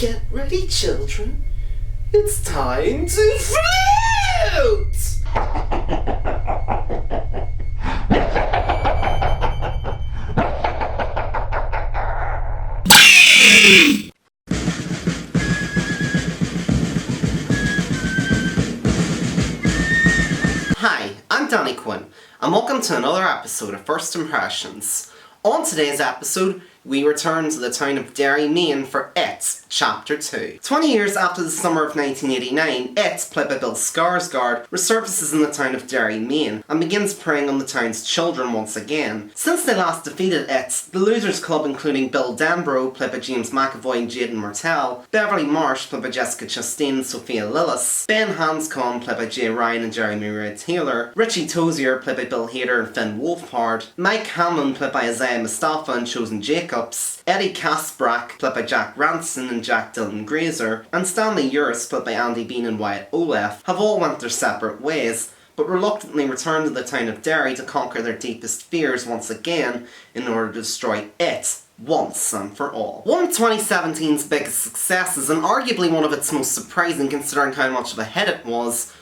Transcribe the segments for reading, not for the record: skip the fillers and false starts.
Get ready, children. It's time to float! Hi, I'm Danny Quinn, and welcome to another episode of First Impressions. On today's episode, we return to the town of Derry, Maine for It, Chapter 2. 20 years after the summer of 1989, It, played by Bill Skarsgård, resurfaces in the town of Derry, Maine, and begins preying on the town's children once again. Since they last defeated It, the Losers Club, including Bill Denbrough, played by James McAvoy and Jaeden Martell, Beverly Marsh, played by Jessica Chastain and Sophia Lillis, Ben Hanscom, played by Jay Ryan and Jeremy Ray Taylor, Richie Tozier, played by Bill Hader and Finn Wolfhard, Mike Hanlon, played by Isaiah Mustafa and Chosen Jacobs, Eddie Kaspbrak, played by Jack Ransone and Jack Dylan Grazer, and Stanley Uris, played by Andy Bean and Wyatt Oleff, have all went their separate ways, but reluctantly returned to the town of Derry to conquer their deepest fears once again in order to destroy It once and for all. One of 2017's biggest successes, and arguably one of its most surprising considering how much of a hit it was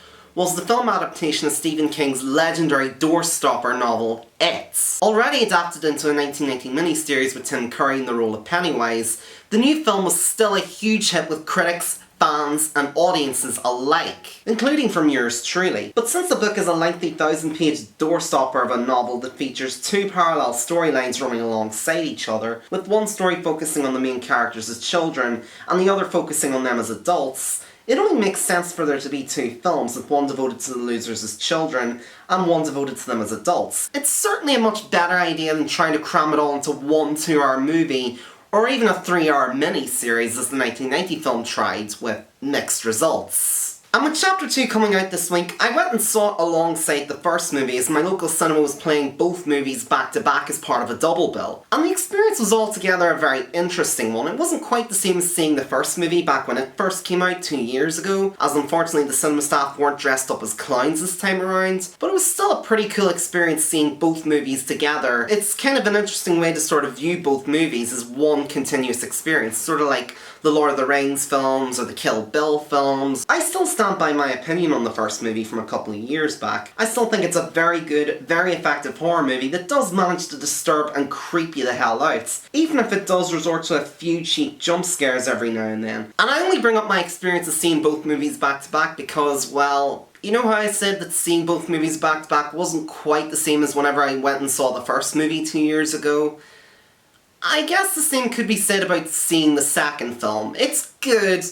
the film adaptation of Stephen King's legendary doorstopper novel, It. Already adapted into a 1990 miniseries with Tim Curry in the role of Pennywise, the new film was still a huge hit with critics, fans, and audiences alike, including from yours truly. But since the book is a lengthy 1,000-page doorstopper of a novel that features two parallel storylines running alongside each other, with one story focusing on the main characters as children, and the other focusing on them as adults, it only makes sense for there to be two films, with one devoted to the losers as children, and one devoted to them as adults. It's certainly a much better idea than trying to cram it all into one 2-hour movie, or even a 3-hour mini-series as the 1990 film tried, with mixed results. And with Chapter 2 coming out this week, I went and saw it alongside the first movie as my local cinema was playing both movies back to back as part of a double bill. And the experience was altogether a very interesting one. It wasn't quite the same as seeing the first movie back when it first came out 2 years ago, as unfortunately the cinema staff weren't dressed up as clowns this time around, but it was still a pretty cool experience seeing both movies together. It's kind of an interesting way to sort of view both movies as one continuous experience, sort of like the Lord of the Rings films or the Kill Bill films. I still stand by my opinion on the first movie from a couple of years back. I still think it's a very good, very effective horror movie that does manage to disturb and creep you the hell out, even if it does resort to a few cheap jump scares every now and then. And I only bring up my experience of seeing both movies back to back because, well, you know how I said that seeing both movies back to back wasn't quite the same as whenever I went and saw the first movie 2 years ago? I guess the same could be said about seeing the second film. It's good,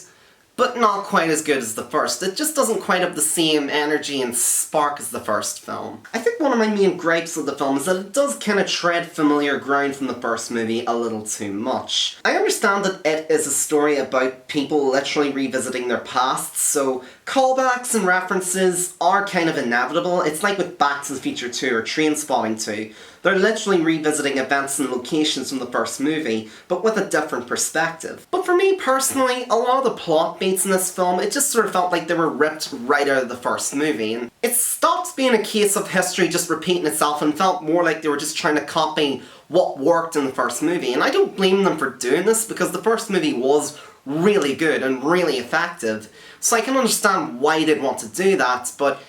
but not quite as good as the first. It just doesn't quite have the same energy and spark as the first film. I think one of my main gripes with the film is that it does kind of tread familiar ground from the first movie a little too much. I understand that It is a story about people literally revisiting their pasts, so callbacks and references are kind of inevitable. It's like with Back to the Future 2 or Trainspotting 2. They're literally revisiting events and locations from the first movie, but with a different perspective. But for me personally, a lot of the plot beats in this film, it just sort of felt like they were ripped right out of the first movie, and it stopped being a case of history just repeating itself and felt more like they were just trying to copy what worked in the first movie. And I don't blame them for doing this, because the first movie was really good and really effective, so I can understand why they'd want to do that, but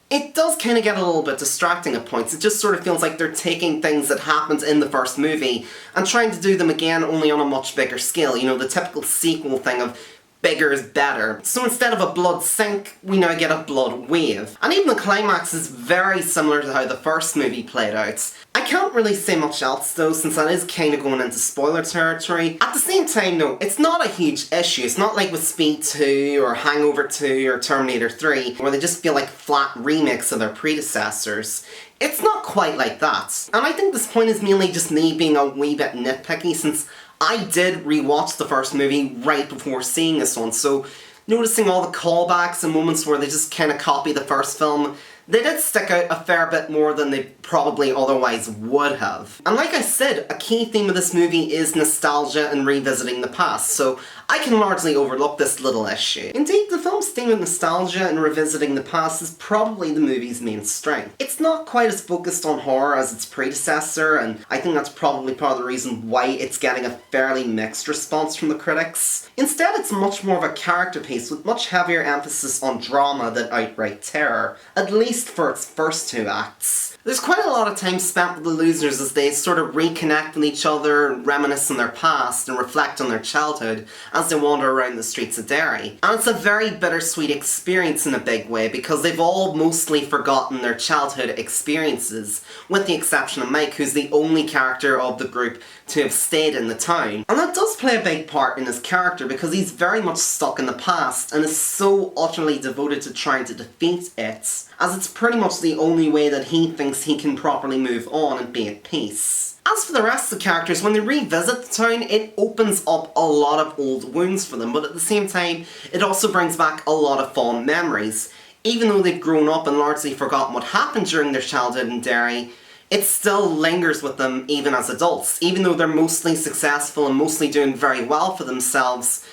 it does kind of get a little bit distracting at points. It just sort of feels like they're taking things that happened in the first movie and trying to do them again, only on a much bigger scale. You know, the typical sequel thing of bigger is better. So instead of a blood sink, we now get a blood wave. And even the climax is very similar to how the first movie played out. I can't really say much else though, since that is kind of going into spoiler territory. At the same time though, it's not a huge issue. It's not like with Speed 2 or Hangover 2 or Terminator 3, where they just feel like flat remakes of their predecessors. It's not quite like that. And I think this point is mainly just me being a wee bit nitpicky, since I did rewatch the first movie right before seeing this one, so noticing all the callbacks and moments where they just kind of copy the first film they did stick out a fair bit more than they probably otherwise would have. And like I said, a key theme of this movie is nostalgia and revisiting the past, so I can largely overlook this little issue. Indeed, the film's theme of nostalgia and revisiting the past is probably the movie's main strength. It's not quite as focused on horror as its predecessor, and I think that's probably part of the reason why it's getting a fairly mixed response from the critics. Instead, it's much more of a character piece with much heavier emphasis on drama than outright terror, at least for its first two acts. There's quite a lot of time spent with the losers as they sort of reconnect with each other, reminisce on their past, and reflect on their childhood as they wander around the streets of Derry. And it's a very bittersweet experience in a big way because they've all mostly forgotten their childhood experiences, with the exception of Mike, who's the only character of the group to have stayed in the town. And that does play a big part in his character because he's very much stuck in the past and is so utterly devoted to trying to defeat it, as it's pretty much the only way that he thinks he can properly move on and be at peace. As for the rest of the characters, when they revisit the town, it opens up a lot of old wounds for them, but at the same time, it also brings back a lot of fond memories. Even though they've grown up and largely forgotten what happened during their childhood in Derry, it still lingers with them even as adults. Even though they're mostly successful and mostly doing very well for themselves,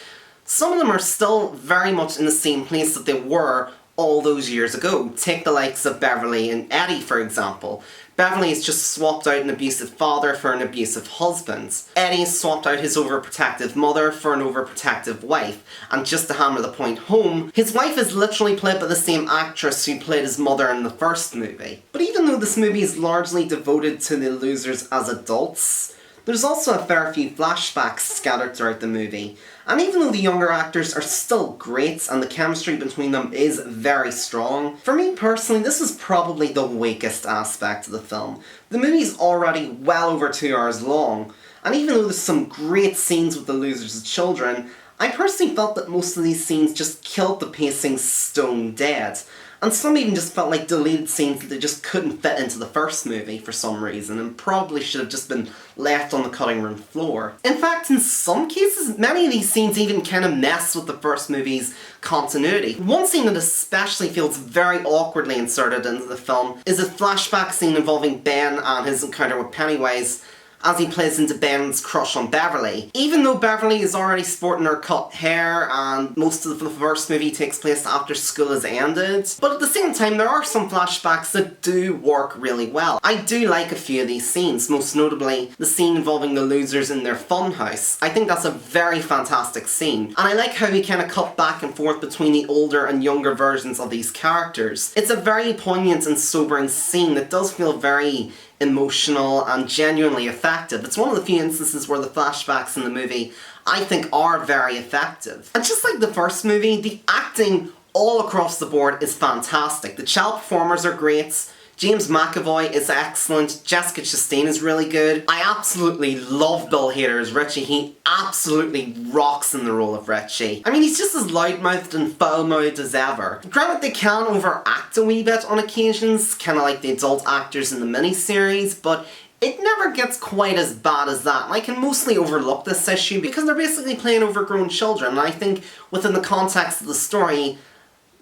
some of them are still very much in the same place that they were all those years ago. Take the likes of Beverly and Eddie, for example. Beverly has just swapped out an abusive father for an abusive husband. Eddie has swapped out his overprotective mother for an overprotective wife. And just to hammer the point home, his wife is literally played by the same actress who played his mother in the first movie. But even though this movie is largely devoted to the losers as adults, there's also a fair few flashbacks scattered throughout the movie. And even though the younger actors are still great and the chemistry between them is very strong, for me personally this is probably the weakest aspect of the film. The movie's already well over 2 hours long, and even though there's some great scenes with the losers as children, I personally felt that most of these scenes just killed the pacing stone dead. And some even just felt like deleted scenes that they just couldn't fit into the first movie for some reason and probably should have just been left on the cutting room floor. In fact, in some cases, many of these scenes even kind of mess with the first movie's continuity. One scene that especially feels very awkwardly inserted into the film is a flashback scene involving Ben and his encounter with Pennywise, as he plays into Ben's crush on Beverly. Even though Beverly is already sporting her cut hair and most of the first movie takes place after school has ended, but at the same time there are some flashbacks that do work really well. I do like a few of these scenes, most notably the scene involving the losers in their funhouse. I think that's a very fantastic scene, and I like how we kind of cut back and forth between the older and younger versions of these characters. It's a very poignant and sobering scene that does feel very emotional and genuinely effective. It's one of the few instances where the flashbacks in the movie I think are very effective. And just like the first movie, the acting all across the board is fantastic. The child performers are great. James McAvoy is excellent. Jessica Chastain is really good. I absolutely love Bill Hader as Richie. He absolutely rocks in the role of Richie. I mean, he's just as loudmouthed and foul-mouthed as ever. Granted, they can overact a wee bit on occasions, kind of like the adult actors in the miniseries, but it never gets quite as bad as that. And I can mostly overlook this issue because they're basically playing overgrown children, and I think within the context of the story,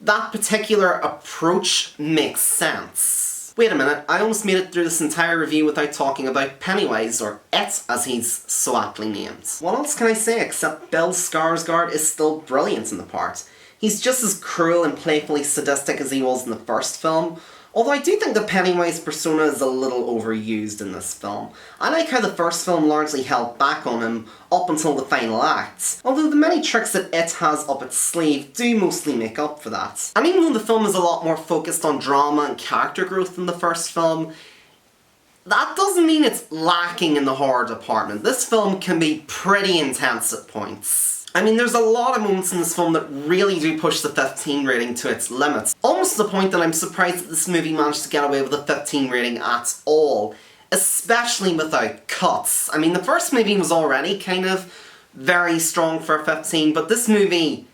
that particular approach makes sense. Wait a minute, I almost made it through this entire review without talking about Pennywise, or It as he's so aptly named. What else can I say except Bill Skarsgård is still brilliant in the part. He's just as cruel and playfully sadistic as he was in the first film, although I do think the Pennywise persona is a little overused in this film. I like how the first film largely held back on him up until the final act, although the many tricks that It has up its sleeve do mostly make up for that. And even though the film is a lot more focused on drama and character growth than the first film, that doesn't mean it's lacking in the horror department. This film can be pretty intense at points. I mean, there's a lot of moments in this film that really do push the 15 rating to its limits. Almost to the point that I'm surprised that this movie managed to get away with a 15 rating at all. Especially without cuts. I mean, the first movie was already kind of very strong for a 15, but this movie,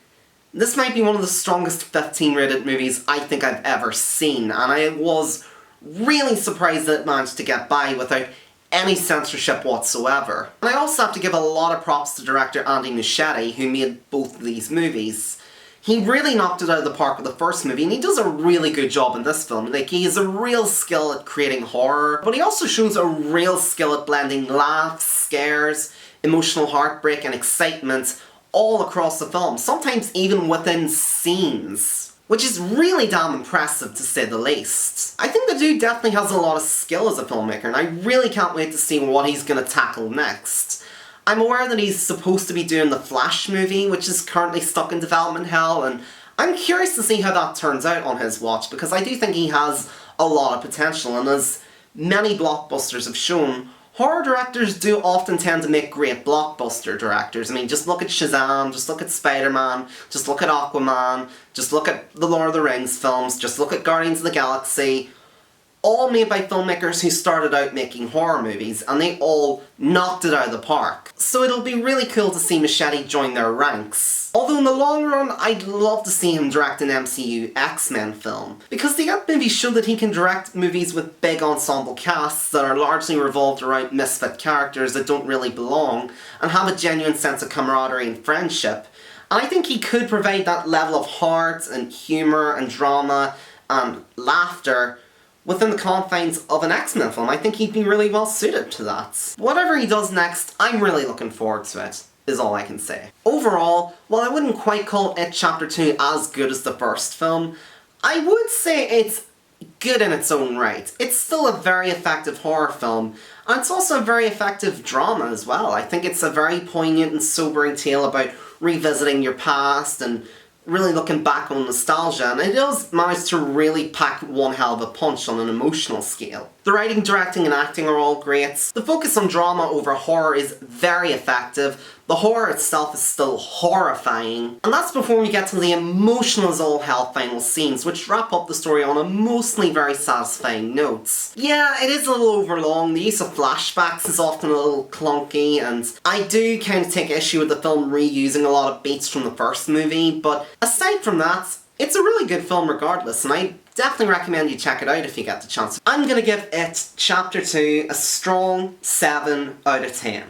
this might be one of the strongest 15 rated movies I think I've ever seen, and I was really surprised that it managed to get by without any censorship whatsoever. And I also have to give a lot of props to director Andy Muschietti, who made both of these movies. He really knocked it out of the park with the first movie, and he does a really good job in this film. Like, he has a real skill at creating horror, but he also shows a real skill at blending laughs, scares, emotional heartbreak, and excitement all across the film, sometimes even within scenes, which is really damn impressive to say the least. I think the dude definitely has a lot of skill as a filmmaker, and I really can't wait to see what he's going to tackle next. I'm aware that he's supposed to be doing the Flash movie, which is currently stuck in development hell, and I'm curious to see how that turns out on his watch, because I do think he has a lot of potential, and as many blockbusters have shown, horror directors do often tend to make great blockbuster directors. I mean, just look at Shazam, just look at Spider-Man, just look at Aquaman, just look at the Lord of the Rings films, just look at Guardians of the Galaxy. All made by filmmakers who started out making horror movies, and they all knocked it out of the park. So it'll be really cool to see Muschietti join their ranks. Although in the long run, I'd love to see him direct an MCU X-Men film, because the Ant movies show that he can direct movies with big ensemble casts that are largely revolved around misfit characters that don't really belong, and have a genuine sense of camaraderie and friendship. And I think he could provide that level of heart and humour and drama and laughter within the confines of an X-Men film. I think he'd be really well suited to that. Whatever he does next, I'm really looking forward to it, is all I can say. Overall, while I wouldn't quite call It Chapter 2 as good as the first film, I would say it's good in its own right. It's still a very effective horror film, and it's also a very effective drama as well. I think it's a very poignant and sobering tale about revisiting your past and really looking back on nostalgia, and it does manage to really pack one hell of a punch on an emotional scale. The writing, directing and acting are all great. The focus on drama over horror is very effective. The horror itself is still horrifying. And that's before we get to the emotional as all hell final scenes, which wrap up the story on a mostly very satisfying note. Yeah, it is a little overlong. The use of flashbacks is often a little clunky, and I do kind of take issue with the film reusing a lot of beats from the first movie, but aside from that, it's a really good film regardless, and I definitely recommend you check it out if you get the chance. I'm gonna give It Chapter 2 a strong 7 out of 10.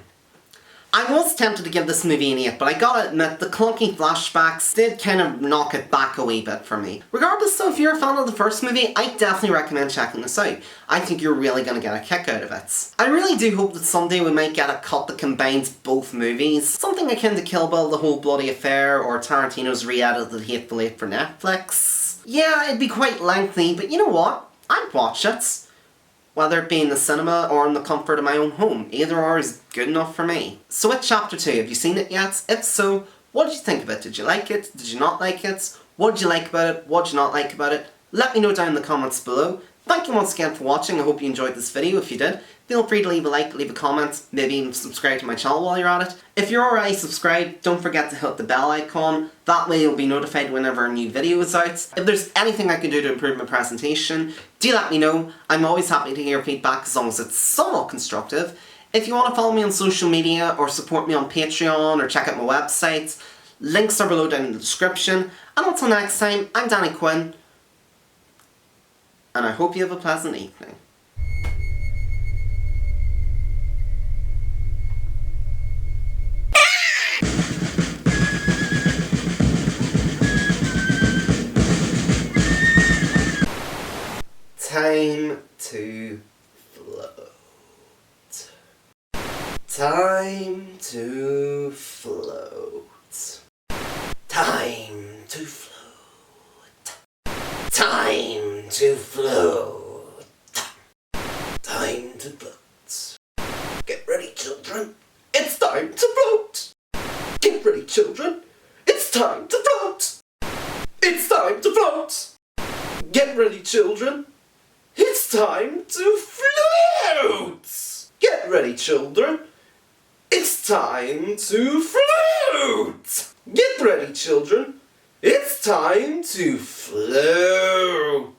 I was tempted to give this movie an 8, but I gotta admit, the clunky flashbacks did kind of knock it back a wee bit for me. Regardless though, if you're a fan of the first movie, I definitely recommend checking this out. I think you're really gonna get a kick out of it. I really do hope that someday we might get a cut that combines both movies. Something akin to Kill Bill, The Whole Bloody Affair, or Tarantino's re-edited Hateful Eight for Netflix. Yeah, it'd be quite lengthy, but you know what? I'd watch it. Whether it be in the cinema or in the comfort of my own home. Either or is good enough for me. So It Chapter 2, have you seen it yet? If so, what did you think of it? Did you like it? Did you not like it? What did you like about it? What did you not like about it? Let me know down in the comments below. Thank you once again for watching. I hope you enjoyed this video. If you did, feel free to leave a like, leave a comment, maybe even subscribe to my channel while you're at it. If you're already subscribed, don't forget to hit the bell icon. That way you'll be notified whenever a new video is out. If there's anything I can do to improve my presentation, do let me know. I'm always happy to hear feedback as long as it's somewhat constructive. If you want to follow me on social media or support me on Patreon or check out my website, links are below down in the description. And until next time, I'm Danny Quinn, and I hope you have a pleasant evening. Time to float. Time to float. Time to float. Time to float. Time to float. Get ready, children. It's time to float. Get ready, children. It's time to float. It's time to float. Get ready, children. It's time to float! Get ready, children. It's time to float! Get ready, children. It's time to float!